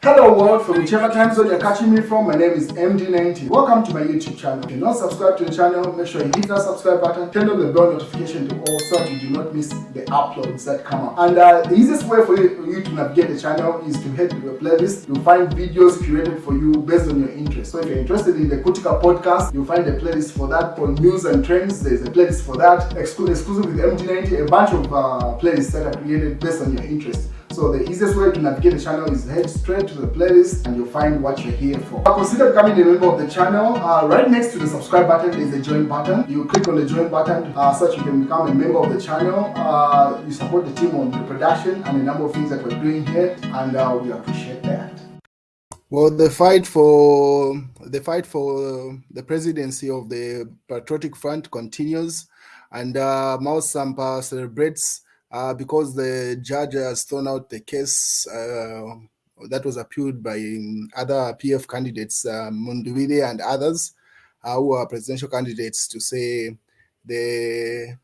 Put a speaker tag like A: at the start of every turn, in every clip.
A: Hello world, from whichever time zone you're catching me from, my name is MD90. Welcome to my YouTube channel. If you're not subscribed to the channel, make sure you hit that subscribe button, turn on the bell notification to all so that you do not miss the uploads that come up. And the easiest way for you to navigate the channel is to head to the playlist. You'll find videos curated for you based on your interest. So if you're interested in the Kutika podcast, you'll find a playlist for that. For news and trends, there's a playlist for that. Exclusive with MD90, a bunch of playlists that are created based on your interest. So the easiest way to navigate the channel is head straight to the playlist and you'll find what you're here for. Consider becoming a member of the channel. Right next to the subscribe button is the join button. You click on the join button so that you can become a member of the channel. You support the team on the production and a number of things that we're doing here, and we appreciate that. Well, the fight for the presidency of the Patriotic Front continues, and Mao Sampa celebrates because the judge has thrown out the case that was appealed by other PF candidates, Munduwile and others, who are presidential candidates, to say the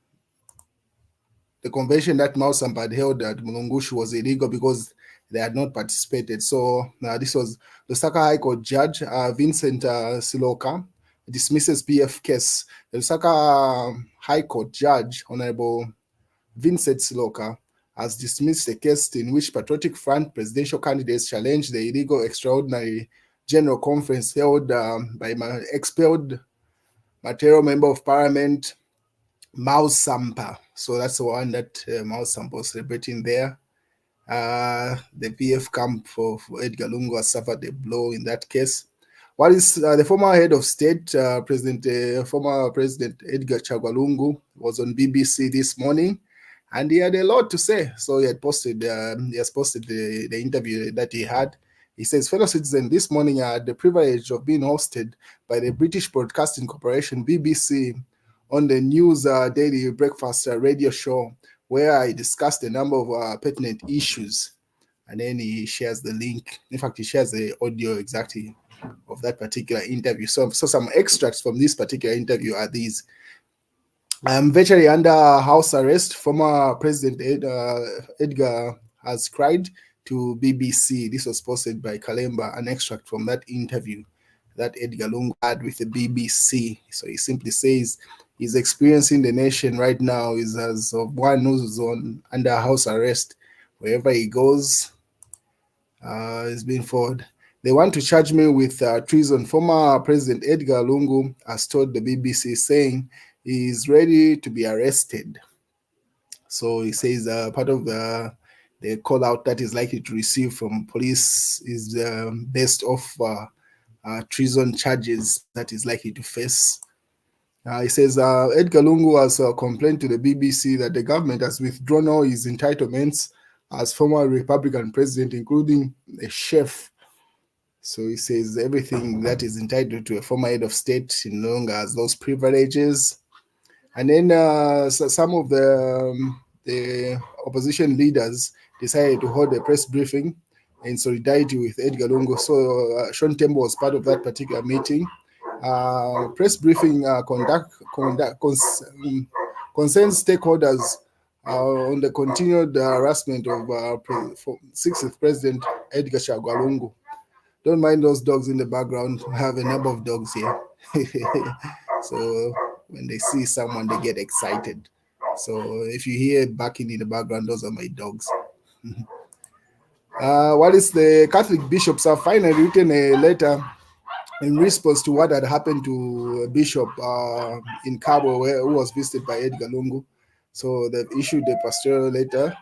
A: convention that Mao Sampa had held at Lungu was illegal because they had not participated. So this was the Lusaka High Court Judge Vincent Siloka dismisses PF case. The Lusaka High Court Judge, Honorable Vincent Siloka, has dismissed a case in which Patriotic Front presidential candidates challenged the illegal extraordinary general conference held by expelled Material Member of Parliament Mao Sampa. So that's the one that Mao Sampa was celebrating there. The PF camp for Edgar Lungu has suffered a blow in that case. What is the former head of state, former President Edgar Chagwa Lungu, was on BBC this morning, and he had a lot to say. So he has posted the interview that he had. He says, fellow citizens, this morning I had the privilege of being hosted by the British Broadcasting Corporation, BBC, on the News Daily Breakfast radio show, where I discussed a number of pertinent issues. And then he shares the link. In fact, he shares the audio exactly of that particular interview. So some extracts from this particular interview are these. I'm virtually under house arrest. Former President Edgar has cried to BBC. This was posted by Kalemba, an extract from that interview that Edgar Lungu had with the BBC. So he simply says he's experiencing the nation right now is as of one who's under house arrest. Wherever he goes, he's being forward. They want to charge me with treason. Former President Edgar Lungu has told the BBC, saying he is ready to be arrested. So he says part of the call out that is likely to receive from police is based off treason charges that is likely to face. He says Edgar Lungu has complained to the BBC that the government has withdrawn all his entitlements as former Republican president, including a chef. So he says everything that is entitled to a former head of state no longer has those privileges. And then some of the opposition leaders decided to hold a press briefing in solidarity with Edgar Lungu. So Sean Tembo was part of that particular meeting. Press briefing concerns stakeholders on the continued harassment of 6th President Edgar Chagwa Lungu. Don't mind those dogs in the background. I have a number of dogs here. So when they see someone, they get excited. So if you hear barking in the background, those are my dogs. What is the Catholic bishops have finally written a letter in response to what had happened to a bishop in Cabo, who was visited by Edgar Lungu. So they've issued a pastoral letter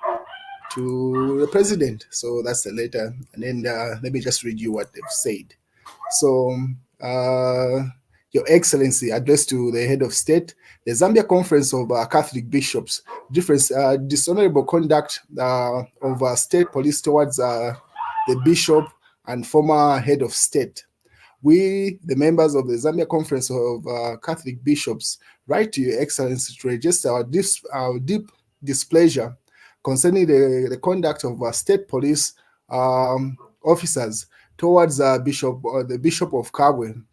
A: to the president. So that's the letter. And then let me just read you what they've said. So, Your Excellency, addressed to the head of state, the Zambia Conference of Catholic Bishops, dishonorable conduct of state police towards the bishop and former head of state. We, the members of the Zambia Conference of Catholic Bishops, write to Your Excellency to register our deep displeasure concerning the conduct of state police officers towards the Bishop of Kabwe,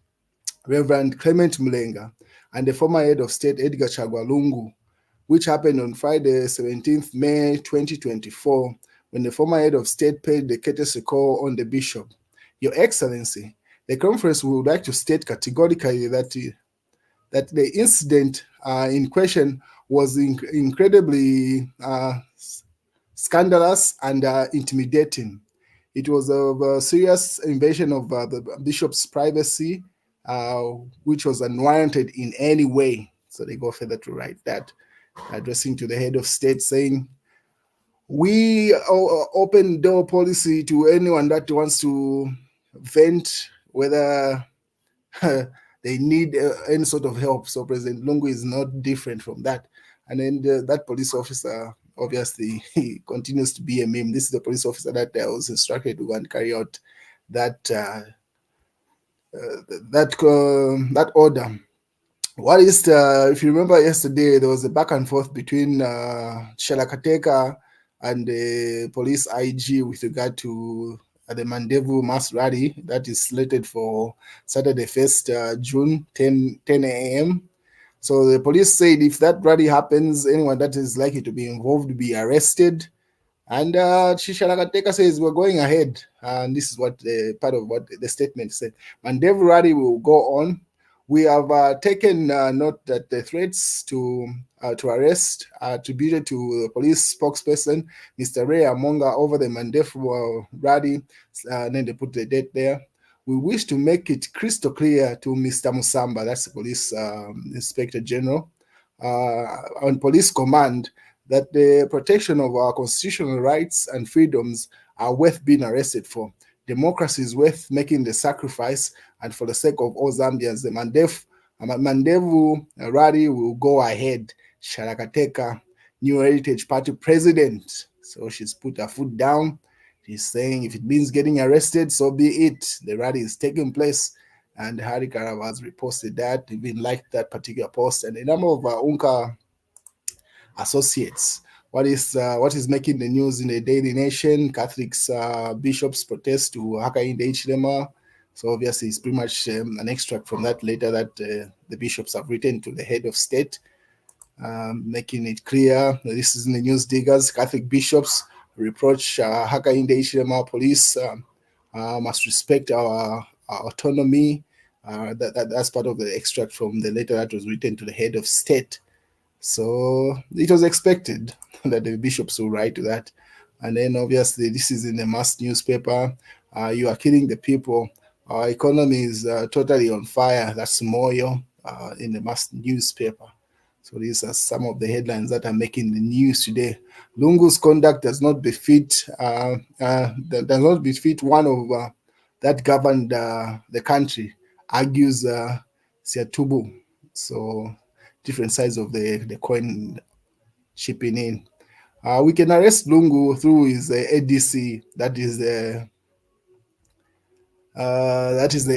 A: Reverend Clement Mulenga, and the former head of state Edgar Chagwa Lungu, which happened on Friday, 17th May 2024, when the former head of state paid the courtesy call on the bishop. Your Excellency, the conference would like to state categorically that the incident in question was incredibly scandalous and intimidating. It was a serious invasion of the bishop's privacy, uh, which was unwarranted in any way. So they go further to write that, addressing to the head of state, saying, "We open door policy to anyone that wants to vent, whether they need any sort of help." So President Lungu is not different from that. And then that police officer, obviously, he continues to be a meme. This is the police officer that was instructed to go and carry out that that order. What is if you remember yesterday, there was a back and forth between Shalakateka and the police IG with regard to the Mandevu mass rally that is slated for Saturday 1st June, 10 a.m. So the police said if that rally happens, anyone that is likely to be involved will be arrested. And Shishalakateka says we're going ahead. And this is what part of what the statement said. Mandevu rally will go on. We have taken note that the threats to arrest are attributed to the police spokesperson, Mr. Ray Amonga, over the Mandevu rally. And then they put the date there. We wish to make it crystal clear to Mr. Musamba, that's the police inspector general, on police command, that the protection of our constitutional rights and freedoms are worth being arrested for. Democracy is worth making the sacrifice, and for the sake of all Zambians, the Mandevu rally will go ahead. Shalakateka, New Heritage Party president. So she's put her foot down. She's saying if it means getting arrested, so be it. The rally is taking place. And Hari Karav has reposted that, even liked that particular post. And a number of UNCA associates. What is making the news in the Daily Nation? Catholics bishops protest to Hakainde Hichilema. So obviously it's pretty much an extract from that letter that the bishops have written to the head of state, making it clear. This is in the News Diggers. Catholic bishops reproach Hakainde Hichilema police must respect our autonomy. That's part of the extract from the letter that was written to the head of state. So it was expected that the bishops will write to that. And then obviously this is in the mass newspaper. You are killing the people. Our economy is totally on fire. That's Moyo in the mass newspaper. So these are some of the headlines that are making the news today. Lungu's conduct does not befit one of that governed the country, argues Siatubu. So different sides of the coin chipping in. We can arrest Lungu through his ADC, that is the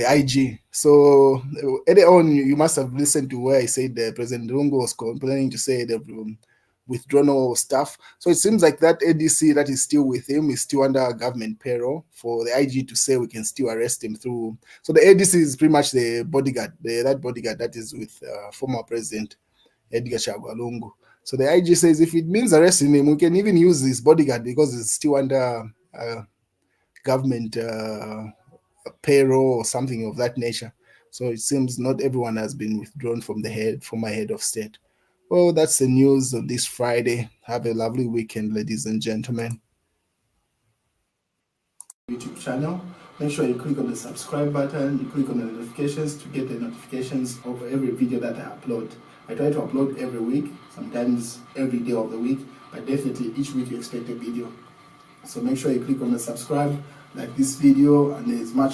A: IG. So early on, you must have listened to where I said President Lungu was complaining to say they've withdrawn all stuff. So it seems like that ADC that is still with him is still under government payroll for the IG to say we can still arrest him through. So the ADC is pretty much the bodyguard, that bodyguard that is with former President Edgar Chagwa Lungu. So the IG says if it means arresting him, we can even use his bodyguard because it's still under government payroll or something of that nature. So it seems not everyone has been withdrawn from my head of state. Well, that's the news of this Friday. Have a lovely weekend, ladies and gentlemen. YouTube channel. Make sure you click on the subscribe button, you click on the notifications to get the notifications of every video that I upload. I try to upload every week, sometimes every day of the week, but definitely each week you expect a video. So make sure you click on the subscribe, like this video, and there's much